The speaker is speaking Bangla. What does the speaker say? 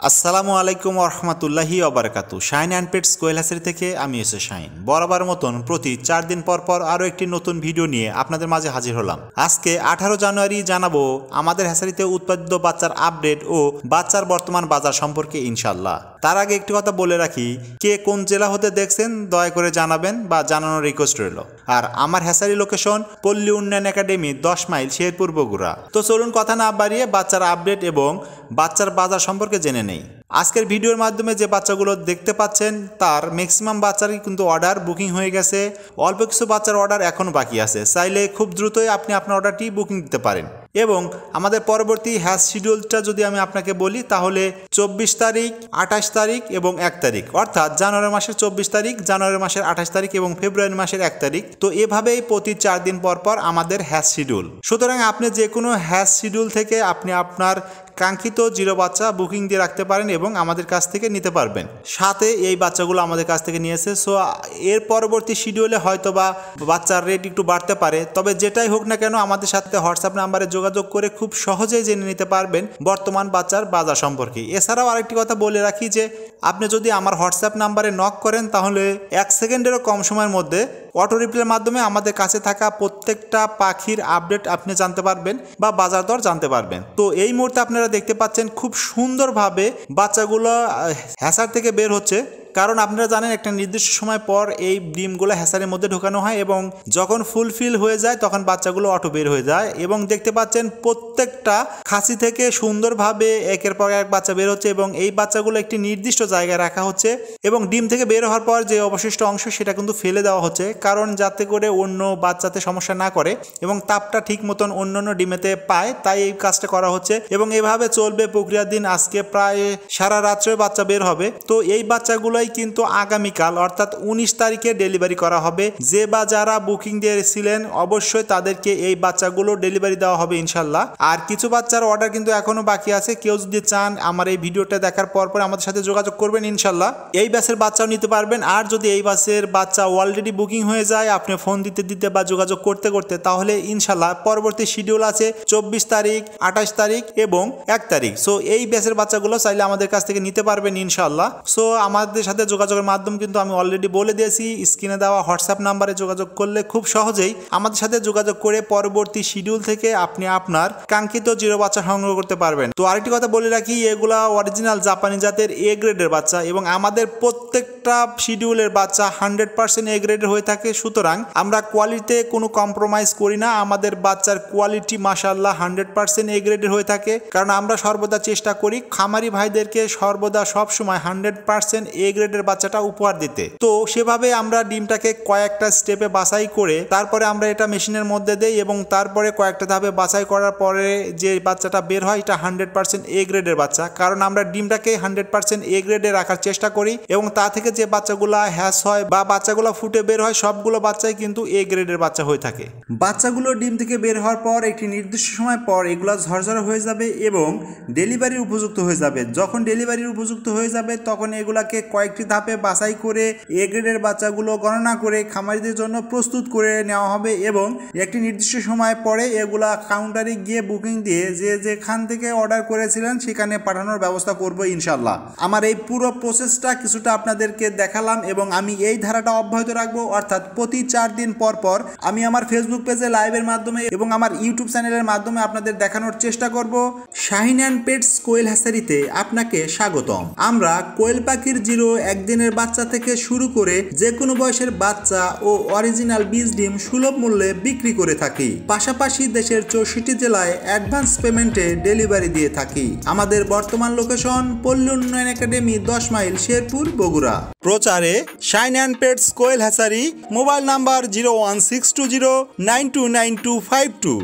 আসসালামু আলাইকুম রহমতুল্লাহি ওবারাকাতু। Shine and Pets quail hatchery থেকে আমি এসে শাইন বরাবর মতন প্রতি 4 দিন পর পর আরও একটি নতুন ভিডিও নিয়ে আপনাদের মাঝে হাজির হলাম। আজকে 18 জানুয়ারি জানাবো আমাদের হ্যাচারিতে উৎপাদিত বাচ্চার আপডেট ও বাচ্চার বর্তমান বাজার সম্পর্কে ইনশাল্লাহ। তার আগে একটি কথা বলে রাখি, কে কোন জেলা হতে দেখছেন দয়া করে জানাবেন বা জানানোর রিকোয়েস্ট রইল। আর আমার হ্যাচারি লোকেশন পল্লী উন্নয়ন একাডেমি 10 মাইল শেরপুর বগুড়া। তো চলুন কথা না বাড়িয়ে বাচ্চার আপডেট এবং বাচ্চার বাজার সম্পর্কে জেনে নেই। আজকের ভিডিওর মাধ্যমে যে বাচ্চাগুলো দেখতে পাচ্ছেন তার ম্যাক্সিমাম বাচ্চারই কিন্তু অর্ডার বুকিং হয়ে গেছে। অল্প কিছু বাচ্চার অর্ডার এখনও বাকি আছে, চাইলে খুব দ্রুতই আপনি আপনার অর্ডারটি বুকিং দিতে পারেন। এবং আমাদের পরবর্তী হ্যাচ শিডিউলটা যদি আমি আপনাকে বলি তাহলে 24 তারিখ, 28 তারিখ এবং 1 তারিখ, অর্থাৎ জানুয়ারি মাসের 24 তারিখ, জানুয়ারি মাসের 28 তারিখ এবং ফেব্রুয়ারি মাসের 1 তারিখ। তো এভাবেই প্রতি 4 দিন পর পর আমাদের হ্যাচ শিডিউল। সুতরাং আপনি যে কোনো হ্যাচ শিডিউল থেকে আপনি আপনার কাঙ্ক্ষিত জিরো বাচ্চা বুকিং দিয়ে রাখতে পারেন এবং আমাদের কাছ থেকে নিতে পারবেন। সাথে এই বাচ্চাগুলো আমাদের কাছ থেকে নিয়েছে। সো এর পরবর্তী শিডিউলে হয়তো বা বাচ্চার রেট একটু বাড়তে পারে, তবে যেটাই হোক না কেন আমাদের সাথে হোয়াটসঅ্যাপ নাম্বারে যোগাযোগ করে খুব সহজেই জেনে নিতে পারবেন বর্তমান বাচ্চার বাজার সম্পর্কে। এছাড়াও আরেকটি কথা বলে রাখি যে আপনি যদি আমার হোয়াটসঅ্যাপ নাম্বারে নক করেন তাহলে 1 সেকেন্ডেরও কম সময়ের মধ্যে অটো রিপ্লাইয়ের মাধ্যমে আমাদের কাছে থাকা প্রত্যেকটা পাখির আপডেট আপনি জানতে পারবেন বা বাজার দর জানতে পারবেন। তো এই মুহূর্তে আপনারা দেখতে পাচ্ছেন খুব সুন্দরভাবে বাচ্চাগুলো হ্যাচার থেকে বের হচ্ছে, কারণ আপনারা জানেন একটা নির্দিষ্ট সময় পর এই ডিমগুলো হ্যাচারের মধ্যে ঢোকানো হয় এবং যখন ফুলফিল হয়ে যায় তখন বাচ্চাগুলো অটো বের হয়ে যায়। এবং দেখতে পাচ্ছেন প্রত্যেকটা খাসি থেকে সুন্দরভাবে একের পর এক বাচ্চা বের হচ্ছে এবং এই বাচ্চাগুলো একটি নির্দিষ্ট জায়গায় রাখা হচ্ছে এবং ডিম থেকে বের হওয়ার পর যে অবশিষ্ট অংশ সেটা কিন্তু ফেলে দেওয়া হচ্ছে, কারণ যাতে করে অন্য বাচ্চাতে সমস্যা না করে এবং তাপটা ঠিক মতন অন্য ডিমেতে পায়, তাই এই কাজটা করা হচ্ছে। এবং এভাবে চলবে প্রক্রিয়ার দিন। আজকে প্রায় সারা রাত্রে বাচ্চা বের হবে। তো এই বাচ্চাগুলো কিন্তু আগামীকাল অর্থাৎ 19 তারিখে ডেলিভারি করা হবে। যে বা যারা বুকিং দিয়েছিলেন অবশ্যই তাদেরকে এই বাচ্চাগুলো ডেলিভারি দেওয়া হবে ইনশাল্লাহ। আর কিছু বাচ্চার অর্ডার কিন্তু এখনো বাকি আছে। কেউ যদি চান আমার এই ভিডিওটা দেখার পর আমাদের সাথে যোগাযোগ করবেন, ইনশাল্লাহ এই ব্যাচের বাচ্চাও নিতে পারবেন। আর যদি এই ব্যাচের বাচ্চা অলরেডি বুকিং হয়ে যায় আপনি ফোন দিতে বা যোগাযোগ করতে তাহলে ইনশাল্লাহ পরবর্তী শিডিউল আছে 24 তারিখ, 28 তারিখ এবং 1 তারিখ। সো এই ব্যাচের বাচ্চাগুলো চাইলে আমাদের কাছ থেকে নিতে পারবেন ইনশাল্লাহ। সো আমাদের সাথে যোগাযোগের মাধ্যম কিন্তু আমি অলরেডি বলে দিয়েছি, স্ক্রিনে দেওয়া হোয়াটসঅ্যাপ নাম্বারে যোগাযোগ করলে খুব সহজেই আমাদের সাথে যোগাযোগ করে পরবর্তী শিডিউল থেকে আপনি আপনার কাঙ্ক্ষিত জিরো বাচ্চা সংগ্রহ করতে পারবেন। তো আরেকটি কথা বলে রাখি, এগুলা অরিজিনাল জাপানি জাতের এ গ্রেডের বাচ্চা এবং আমাদের প্রত্যেকটা শিডিউলের বাচ্চা 100% এ গ্রেডের হয়ে থাকে। সুতরাং আমরা কোয়ালিটিতে কোনো কম্প্রোমাইজ করি না। আমাদের বাচ্চার কোয়ালিটি মাশাআল্লাহ 100% এ গ্রেডের হয়ে থাকে, কারণ আমরা সর্বদা চেষ্টা করি খামারি ভাইদেরকে সর্বদা সবসময় 100% এ গ্রেডের বাচ্চাটা উপহার দিতে। তো সেভাবে আমরা ডিমটাকে কয়েকটা স্টেপে বাছাই করে তারপরে আমরা এটা মেশিনের মধ্যে দেই এবং তারপরে কয়েকটা ধাপে বাছাই করার পরে যে বাচ্চাটা বের হয় এটা 100% এ গ্রেডের বাচ্চা, কারণ আমরা ডিমটাকে 100% এ গ্রেডে রাখার চেষ্টা করি এবং তা থেকে যে বাচ্চাগুলো হ্যাচ হয় বা বাচ্চাগুলো ফুটে বের হয় সবগুলো বাচ্চাই কিন্তু এ গ্রেডের বাচ্চা হয়ে থাকে। বাচ্চাগুলো ডিম থেকে বের হওয়ার পর একটি নির্দিষ্ট সময় পর এগুলো ঝরঝরে হয়ে যাবে এবং ডেলিভারির উপযুক্ত হয়ে যাবে। যখন ডেলিভারির উপযুক্ত হয়ে যাবে তখন এগুলাকে কয়েকটি ধাপে বাছাই করে এ গ্রেডের বাচ্চাগুলো গণনা করে খামারিদের জন্য প্রস্তুত করে নেওয়া হবে এবং একটি নির্দিষ্ট সময় পরে এগুলা কাউন্টারে গিয়ে বুকিং দিয়ে যে যেখান থেকে অর্ডার করেছিলেন সেখানে পাঠানোর ব্যবস্থা করব ইনশাল্লাহ। আমার এই পুরো প্রসেসটা কিছুটা আপনাদেরকে দেখালাম এবং আমি এই ধারাটা অব্যাহত রাখবো, অর্থাৎ প্রতি 4 দিন পর পর আমি আমার ফেসবুক পেজে লাইভের মাধ্যমে এবং আমার ইউটিউব চ্যানেলের মাধ্যমে আপনাদের দেখানোর চেষ্টা করব। শাহিন অ্যান্ড পেটস কোয়েল হ্যাচারিতে আপনাকে স্বাগতম। আমরা কোয়েল পাখির জিরো একদিনের বাচ্চা থেকে শুরু করে যে কোনো বয়সের বাচ্চা ও অরিজিনাল বীজ ডিম সুলভ মূল্যে বিক্রি করে থাকি। পাশাপাশি দেশের 64 জেলায় অ্যাডভান্স পেমেন্টে ডেলিভারি দিয়ে থাকি। আমাদের বর্তমান লোকেশন পল্লী উন্নয়ন একাডেমি 10 মাইল শেরপুর বগুড়া। প্রচারে Shine and Pets quail hatchery, mobile number 01620929252।